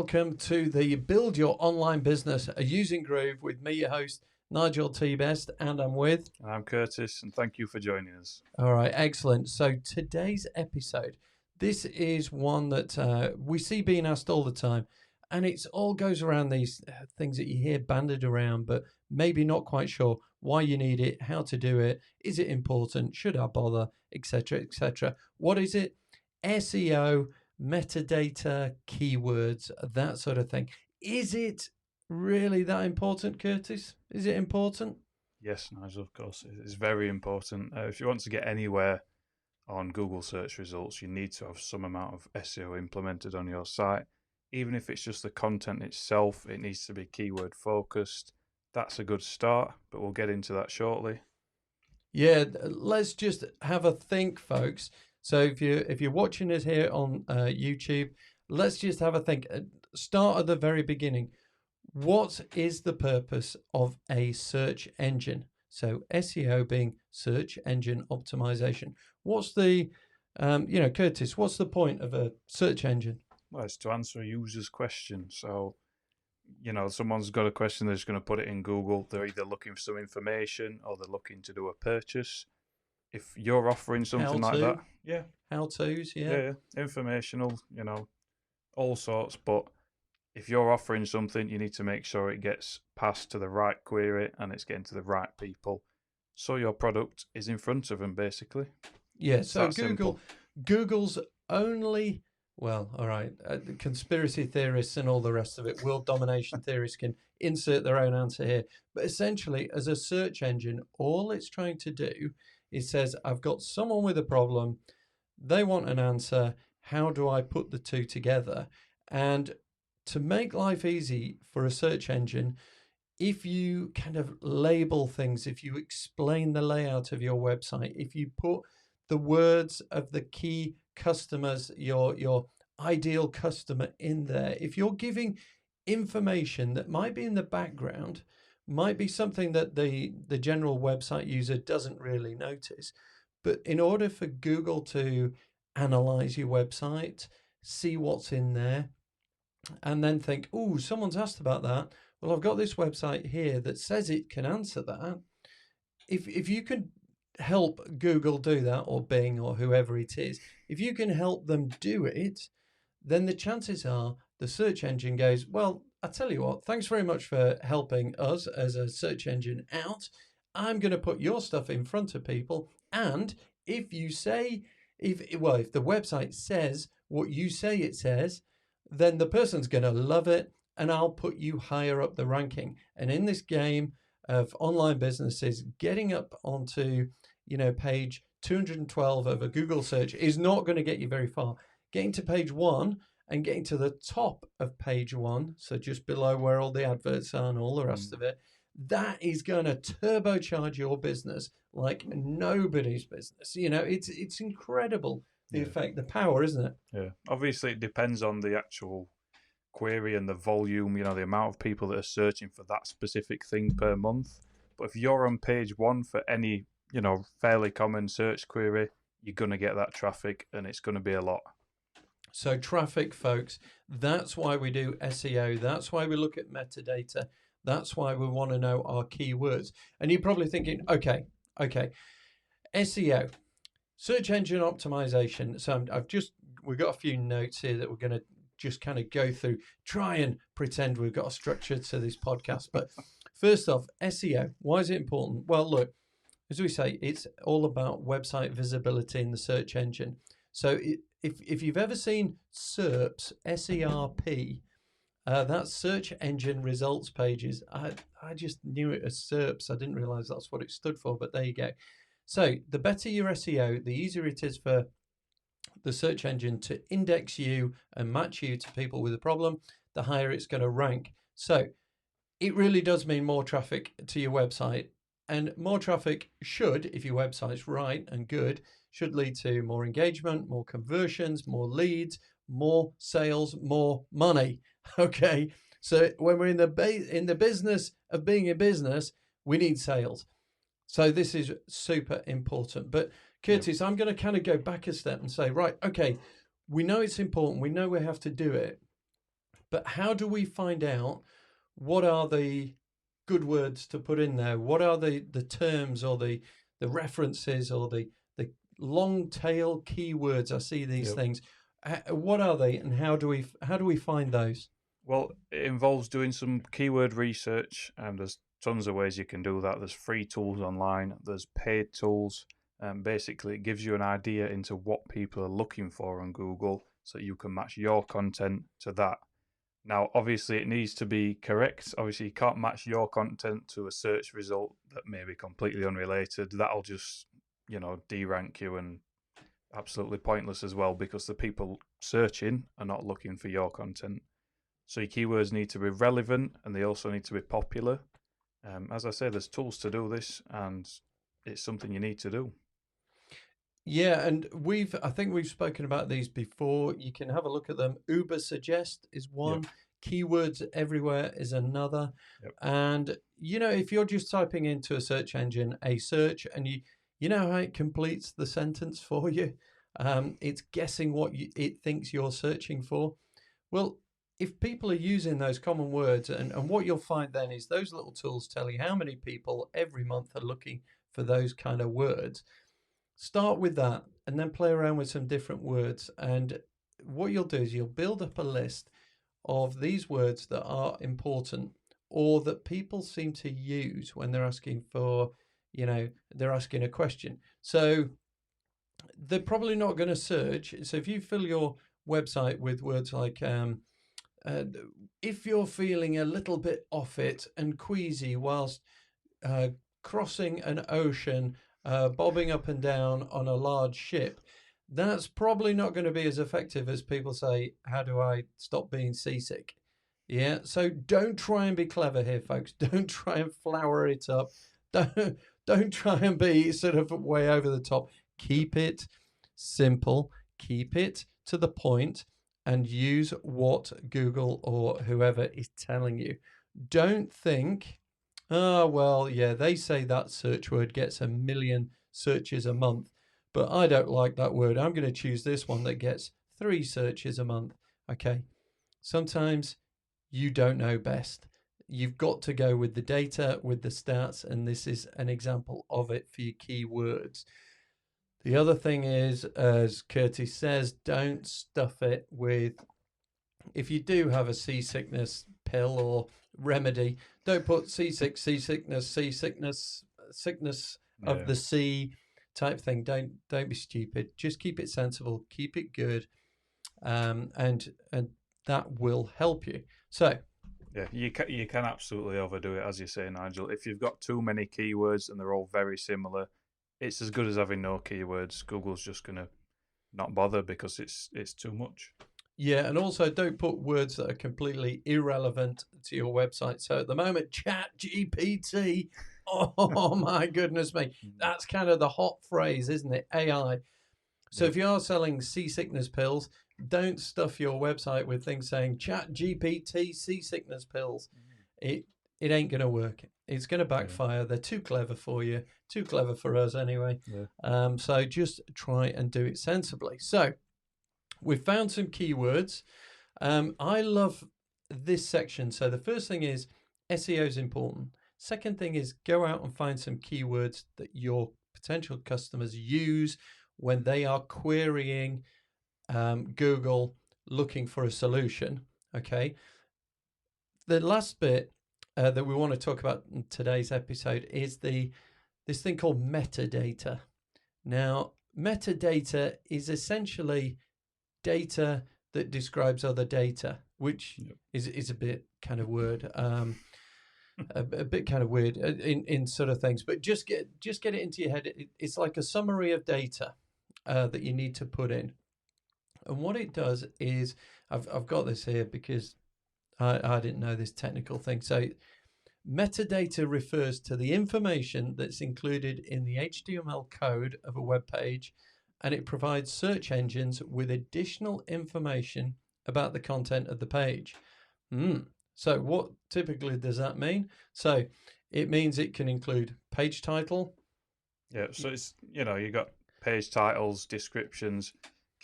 welcome to the Build Your Online Business Using Groove with me, your host, Nigel T. Best, and I'm with... I'm Curtis, and thank you for joining us. All right, excellent. So today's episode, this is one that we see being asked all the time, and it's all goes around these things that you hear banded around, but maybe not quite sure why you need it, how to do it, is it important, should I bother, etc., etc. What is it? SEO, metadata, keywords, that sort of thing. Is it really that important, Curtis? Is it important? Yes, Nigel, of course. It's very important. If you want to get anywhere on Google search results, you need to have some amount of SEO implemented on your site. Even if it's just the content itself, it needs to be keyword focused. That's a good start, but we'll get into that shortly. Yeah, let's just have a think, folks. So if you're watching us here on YouTube, let's just have a think. Start at the very beginning. What is the purpose of a search engine? So SEO being search engine optimization. What's the, Curtis, what's the point of a search engine? Well, it's to answer a user's question. So, someone's got a question, they're just going to put it in Google. They're either looking for some information or they're looking to do a purchase. If you're offering something like that, how-tos, informational, all sorts. But if you're offering something, you need to make sure it gets passed to the right query and it's getting to the right people, so your product is in front of them, basically. Yeah. So Google's only, well, all right, conspiracy theorists and all the rest of it, world domination theorists can insert their own answer here. But essentially, as a search engine, all it's trying to do is says, I've got someone with a problem, they want an answer, how do I put the two together? And to make life easy for a search engine, if you kind of label things, if you explain the layout of your website, if you put the words of the key customers, your ideal customer in there, if you're giving information that might be in the background, might be something that the general website user doesn't really notice. But in order for Google to analyze your website, see what's in there, and then think, oh, someone's asked about that. Well, I've got this website here that says it can answer that. If you can help Google do that, or Bing, or whoever it is, if you can help them do it, then the chances are the search engine goes, well, I tell you what, thanks very much for helping us as a search engine out. I'm going to put your stuff in front of people. And if you say, if the website says what you say it says, then the person's going to love it, and I'll put you higher up the ranking. And in this game of online businesses, getting up onto, page 212 of a Google search is not going to get you very far. Getting to page 1 and getting to the top of page 1, so just below where all the adverts are and all the rest of it, that is going to turbocharge your business like nobody's business. It's incredible. The effect, the power, isn't it? Yeah. Obviously, it depends on the actual query and the volume, the amount of people that are searching for that specific thing per month. But if you're on page 1 for any, fairly common search query, you're going to get that traffic, and it's going to be a lot. So traffic, folks, that's why we do SEO. That's why we look at metadata. That's why we want to know our keywords. And you're probably thinking, okay, SEO. Search engine optimization. So we've got a few notes here that we're going to just kind of go through, try and pretend we've got a structure to this podcast. But first off, SEO, why is it important? Well, look, as we say, it's all about website visibility in the search engine. So if you've ever seen SERPs, SERP, that's search engine results pages. I just knew it as SERPs. I didn't realize that's what it stood for, but there you go. So the better your SEO, the easier it is for the search engine to index you and match you to people with a problem, the higher it's going to rank. So it really does mean more traffic to your website, and more traffic should, if your website's right and good, should lead to more engagement, more conversions, more leads, more sales, more money. Okay. So when we're in the business of being a business, we need sales. So this is super important. But Curtis, I'm going to kind of go back a step and say, right, okay, we know it's important. We know we have to do it. But how do we find out what are the good words to put in there? What are the terms or the references or the long tail keywords? I see these things. What are they, and how do we find those? Well, it involves doing some keyword research, and there's tons of ways you can do that. There's free tools online, there's paid tools. Basically, it gives you an idea into what people are looking for on Google, so you can match your content to that. Now, obviously, it needs to be correct. Obviously, you can't match your content to a search result that may be completely unrelated. That'll just, de-rank you and absolutely pointless as well, because the people searching are not looking for your content. So your keywords need to be relevant, and they also need to be popular. As I say, there's tools to do this, and it's something you need to do. Yeah, and I think we've spoken about these before. You can have a look at them. Ubersuggest is one. Yep. Keywords Everywhere is another. Yep. And if you're just typing into a search engine a search, and you know how it completes the sentence for you, it's guessing what it thinks you're searching for. Well, if people are using those common words, and what you'll find then is those little tools tell you how many people every month are looking for those kind of words. Start with that and then play around with some different words. And what you'll do is you'll build up a list of these words that are important or that people seem to use when they're asking for, they're asking a question. So they're probably not going to search. So if you fill your website with words like, if you're feeling a little bit off it and queasy whilst crossing an ocean, bobbing up and down on a large ship, that's probably not going to be as effective as people say, how do I stop being seasick? Yeah, so don't try and be clever here, folks. Don't try and flower it up. Don't try and be sort of way over the top. Keep it simple. Keep it to the point, and use what Google or whoever is telling you. Don't think, oh, well, yeah, they say that search word gets 1 million searches a month, but I don't like that word. I'm going to choose this one that gets 3 searches a month. Okay, sometimes you don't know best. You've got to go with the data, with the stats, and this is an example of it for your keywords. The other thing is, as Curtis says, don't stuff it with, if you do have a seasickness pill or remedy, don't put seasickness, sickness of the sea type thing. Don't be stupid. Just keep it sensible, keep it good, and that will help you. So yeah, you can absolutely overdo it, as you say, Nigel. If you've got too many keywords and they're all very similar, it's as good as having no keywords. Google's just gonna not bother because it's too much. Yeah, and also don't put words that are completely irrelevant to your website. So at the moment, Chat GPT, oh my goodness me, that's kind of the hot phrase, isn't it? AI. So if you are selling seasickness pills, don't stuff your website with things saying Chat GPT seasickness pills. It ain't going to work. It's going to backfire. They're too clever for you, too clever for us anyway. So just try and do it sensibly. So we've found some keywords. I love this section. So the first thing is SEO is important. Second thing is go out and find some keywords that your potential customers use when they are querying Google looking for a solution. Okay. The last bit that we want to talk about in today's episode is this thing called metadata. Now, metadata is essentially data that describes other data, which is a bit kind of word, a bit kind of weird in sort of things. But just get it into your head. It's like a summary of data that you need to put in. And what it does is, I've got this here because I didn't know this technical thing. So metadata refers to the information that's included in the HTML code of a web page, and it provides search engines with additional information about the content of the page. So what typically does that mean? So it means it can include page title. Yeah, so it's, you got page titles, descriptions,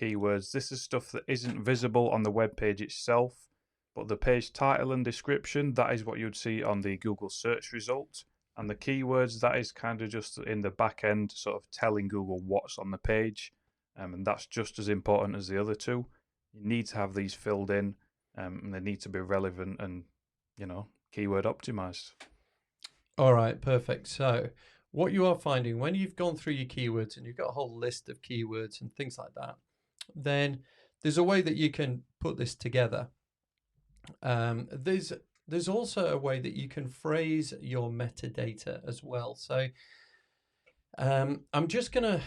keywords. This is stuff that isn't visible on the web page itself, But the page title and description, that is what you'd see on the Google search result. And the keywords, that is kind of just in the back end, sort of telling Google what's on the page. And that's just as important as the other two. You need to have these filled in, and they need to be relevant and, keyword optimized. All right, perfect. So what you are finding when you've gone through your keywords and you've got a whole list of keywords and things like that, then there's a way that you can put this together. There's also a way that you can phrase your metadata as well. So I'm just gonna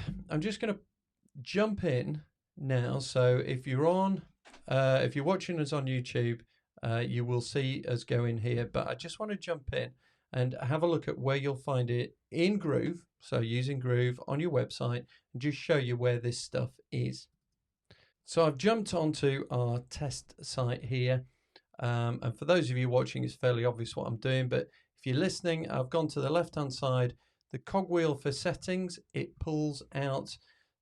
jump in now. So if you're watching us on YouTube, you will see us go in here. But I just want to jump in and have a look at where you'll find it in Groove. So using Groove on your website, and just show you where this stuff is. So I've jumped onto our test site here. And for those of you watching, it's fairly obvious what I'm doing. But if you're listening, I've gone to the left-hand side, the cogwheel for settings. It pulls out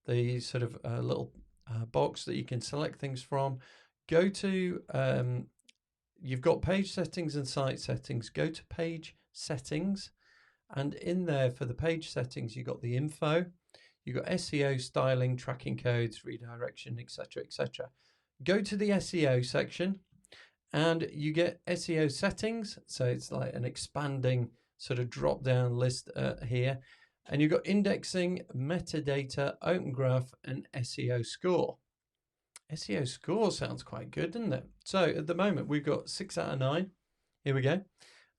the sort of little box that you can select things from. Go to, you've got page settings and site settings. Go to page settings. And in there for the page settings, you've got the info. You've got SEO, styling, tracking codes, redirection, etc., etc. Go to the SEO section and you get SEO settings. So it's like an expanding sort of drop down list here. And you've got indexing, metadata, open graph, and SEO score. SEO score sounds quite good, doesn't it? So at the moment, we've got 6 out of 9. Here we go.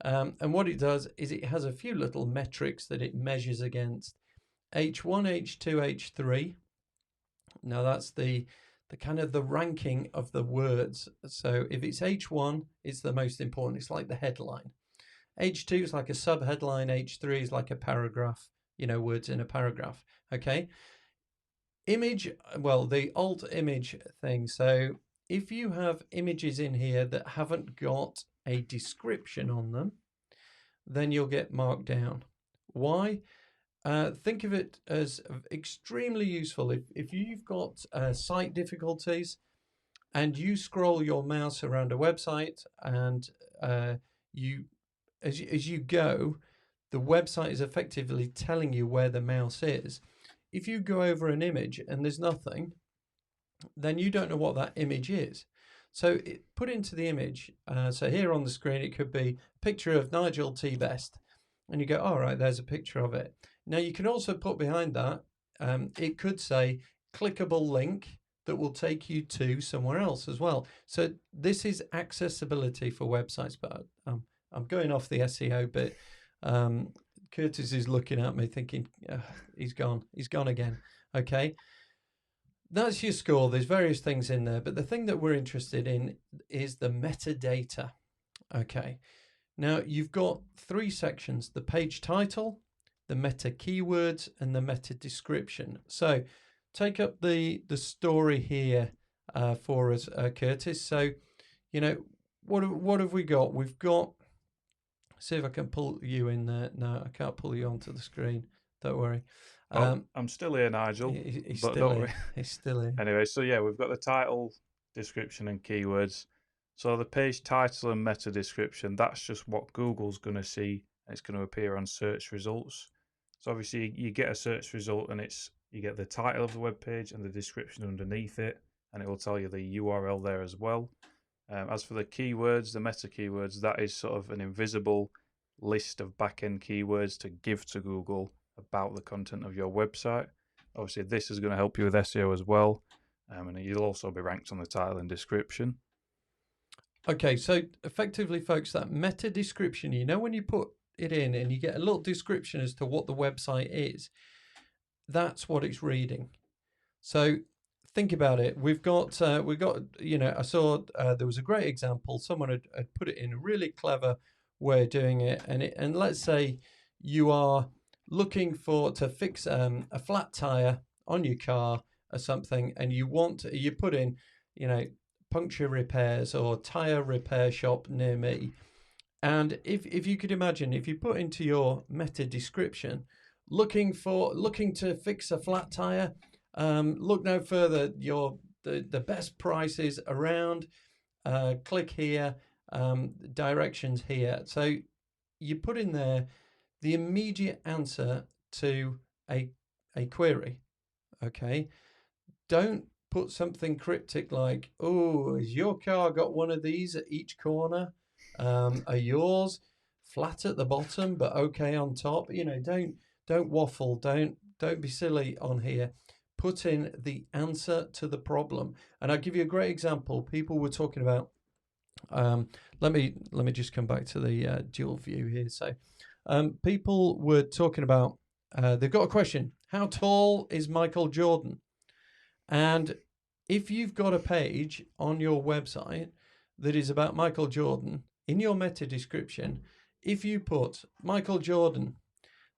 And what it does is it has a few little metrics that it measures against. H1, H2, H3. Now that's the kind of the ranking of the words. So if it's H1, it's the most important. It's like the headline. H2 is like a sub-headline. H3 is like a paragraph, words in a paragraph. Okay. Image, well, the alt image thing. So if you have images in here that haven't got a description on them, then you'll get marked down. Why? Think of it as extremely useful. If you've got site difficulties and you scroll your mouse around a website and as you go, the website is effectively telling you where the mouse is. If you go over an image and there's nothing, then you don't know what that image is. So put into the image. So here on the screen, it could be a picture of Nigel T. Best. And you go, all right, there's a picture of it. Now you can also put behind that, it could say clickable link that will take you to somewhere else as well. So this is accessibility for websites, but I'm going off the SEO bit. Curtis is looking at me thinking, he's gone again. Okay. That's your score. There's various things in there, but the thing that we're interested in is the metadata. Okay. Now you've got 3 sections: the page title, the meta keywords, and the meta description. So take up the story here for us, Curtis. So, what have we got? We've got, see if I can pull you in there. No, I can't pull you onto the screen. Don't worry. I'm still here, Nigel. He's still here. He's still here. Anyway, so yeah, we've got the title, description, and keywords. So the page title and meta description, that's just what Google's going to see. It's going to appear on search results. So obviously you get a search result and you get the title of the web page and the description underneath it, and it will tell you the URL there as well. As for the keywords, the meta keywords, that is sort of an invisible list of back-end keywords to give to Google about the content of your website. Obviously this is going to help you with SEO as well, and you'll also be ranked on the title and description. Okay, so effectively, folks, that meta description, when you put it in and you get a little description as to what the website is, that's what it's reading. So think about it. We've got, I saw there was a great example. Someone had put it in a really clever way of doing it. And let's say you are looking to fix a flat tire on your car or something, and you put in, puncture repairs or tire repair shop near me. And if you could imagine, if you put into your meta description, looking to fix a flat tire, look no further, the best prices around, click here, directions here. So you put in there the immediate answer to a query. Okay, don't put something cryptic like, "Oh, has your car got one of these at each corner? Are yours flat at the bottom but okay on top?" You know, don't waffle. Don't be silly on here. Put in the answer to the problem. And I'll give you a great example. People were talking about. Let me just come back to the dual view here. So, people were talking about. They've got a question: how tall is Michael Jordan? And if you've got a page on your website that is about Michael Jordan, in your meta description, if you put Michael Jordan,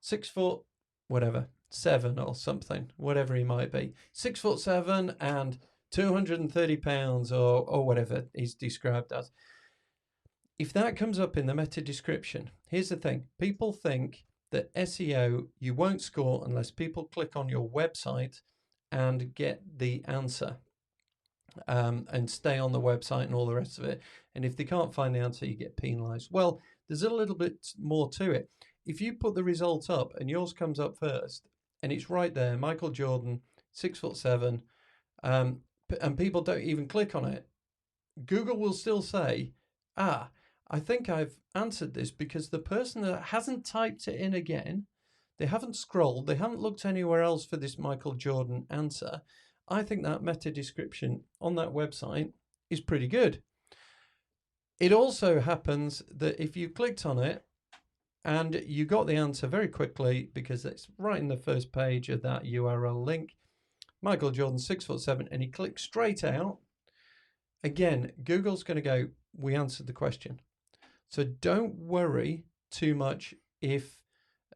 6 foot, whatever, 7 or something, whatever he might be, 6'7" and 230 pounds or whatever he's described as. If that comes up in the meta description, here's the thing. People think that SEO, you won't score unless people click on your website and get the answer and stay on the website and all the rest of it. And if they can't find the answer, you get penalized. Well, there's a little bit more to it. If you put the result up and yours comes up first and it's right there, Michael Jordan, 6'7", and people don't even click on it, Google will still say, I think I've answered this because the person that hasn't typed it in again, they haven't scrolled, they haven't looked anywhere else for this Michael Jordan answer. I think that meta description on that website is pretty good. It also happens that if you clicked on it and you got the answer very quickly because it's right in the first page of that URL link, Michael Jordan, 6'7", and he clicks straight out, again, Google's going to go, we answered the question. So don't worry too much if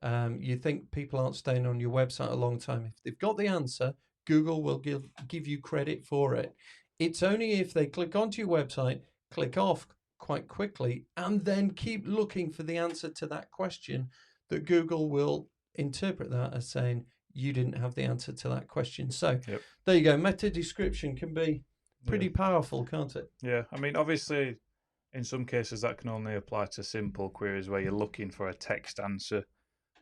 you think people aren't staying on your website a long time. If they've got the answer, Google will give you credit for it. It's only if they click onto your website, click off quite quickly, and then keep looking for the answer to that question that Google will interpret that as saying you didn't have the answer to that question. So there you go. Meta description can be pretty powerful, can't it? Yeah, I mean, obviously, in some cases that can only apply to simple queries where you're looking for a text answer.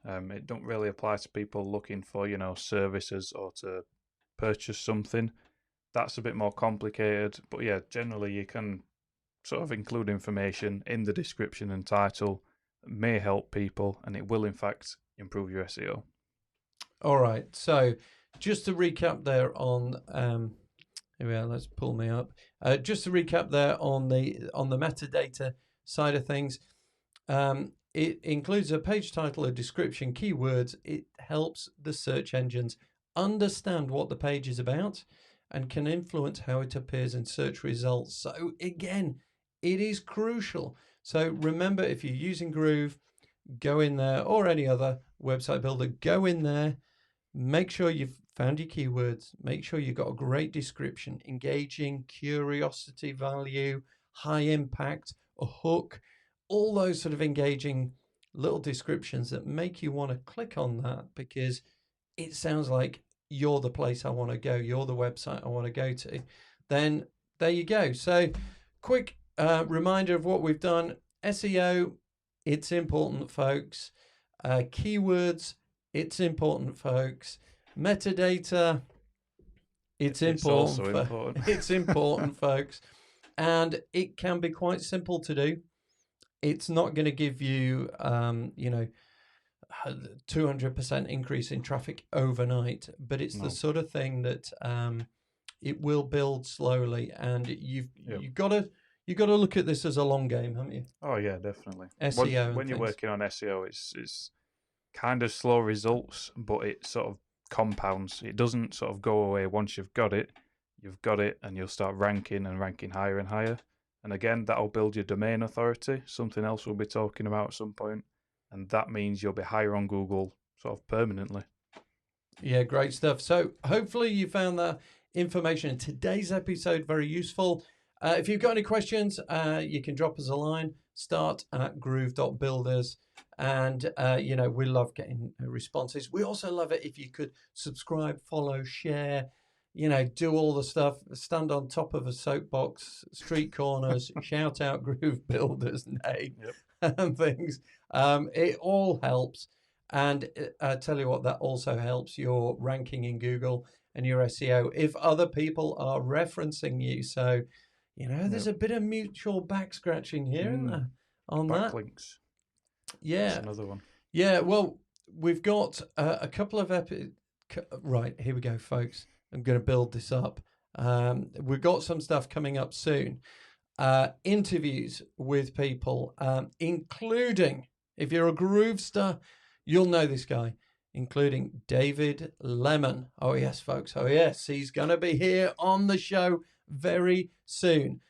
It don't really apply to people looking for, services or to purchase something. That's a bit more complicated. But yeah, generally you can sort of include information in the description and title that may help people, and it will in fact improve your SEO. All right. So just to recap there on here we are, let's pull me up. Just to recap there on the metadata side of things, it includes a page title, a description, keywords. It helps the search engines understand what the page is about and can influence how it appears in search results. So again, it is crucial. So remember, if you're using Groove, go in there, or any other website builder, go in there, make sure you've found your keywords, make sure you've got a great description, engaging, curiosity value, high impact, a hook, all those sort of engaging little descriptions that make you want to click on that because it sounds like you're the place I want to go, you're the website I want to go to. Then there you go. So quick reminder of what we've done. SEO, it's important, folks. Keywords, it's important, folks. Metadata, it's important. Also important. It's important, folks. And it can be quite simple to do. It's not going to give you, 200% increase in traffic overnight, but it's the sort of thing that it will build slowly, and you've got to look at this as a long game, haven't you? Oh yeah, definitely. SEO when you're working on SEO, it's kind of slow results, but it sort of compounds. It doesn't sort of go away once you've got it, and you'll start ranking higher and higher. And again, that'll build your domain authority, something else we'll be talking about at some point. And that means you'll be higher on Google sort of permanently. Yeah, great stuff. So hopefully you found that information in today's episode very useful. If you've got any questions, you can drop us a line, start@groove.builders. And, we love getting responses. We also love it if you could subscribe, follow, share, do all the stuff, stand on top of a soapbox, street corners, shout out Groove Builder's name and things. It all helps. And I tell you what, that also helps your ranking in Google and your SEO if other people are referencing you. So, there's a bit of mutual back scratching here, isn't there, on backlinks. Yeah. That's another one. Yeah, well, we've got a couple of right, here we go, folks. I'm going to build this up. We've got some stuff coming up soon. Interviews with people, including, if you're a Groovester, you'll know this guy, including David Lemon. Oh, yes, folks. Oh, yes. He's going to be here on the show very soon.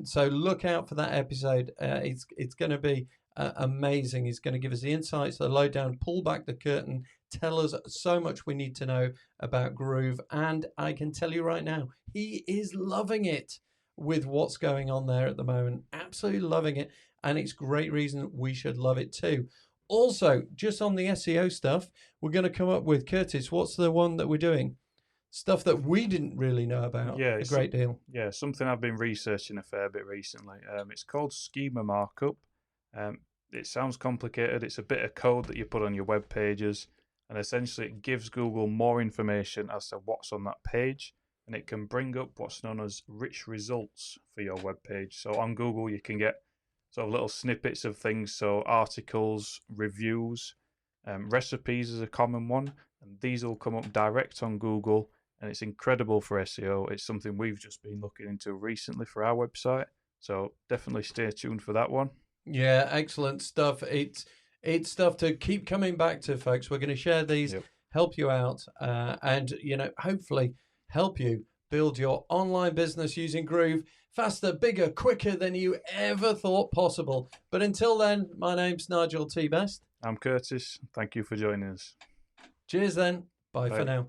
So look out for that episode. It's going to be amazing. He's going to give us the insights, the lowdown, pull back the curtain, tell us so much we need to know about Groove. And I can tell you right now, he is loving it with what's going on there at the moment. Absolutely loving it. And it's great reason we should love it too. Also, just on the SEO stuff, we're going to come up with, Curtis, what's the one that we're doing? Stuff that we didn't really know about a great deal. Yeah, something I've been researching a fair bit recently. It's called schema markup. It sounds complicated. It's a bit of code that you put on your web pages, and essentially it gives Google more information as to what's on that page, and it can bring up what's known as rich results for your web page. So on Google, you can get sort of little snippets of things, so articles, reviews, recipes is a common one, and these will come up direct on Google, and it's incredible for SEO. It's something we've just been looking into recently for our website, so definitely stay tuned for that one. Yeah, excellent stuff. It's stuff to keep coming back to, folks. We're going to share these, help you out, and hopefully help you build your online business using Groove faster, bigger, quicker than you ever thought possible. But until then, my name's Nigel T. Best. I'm Curtis. Thank you for joining us. Cheers then. Bye for now.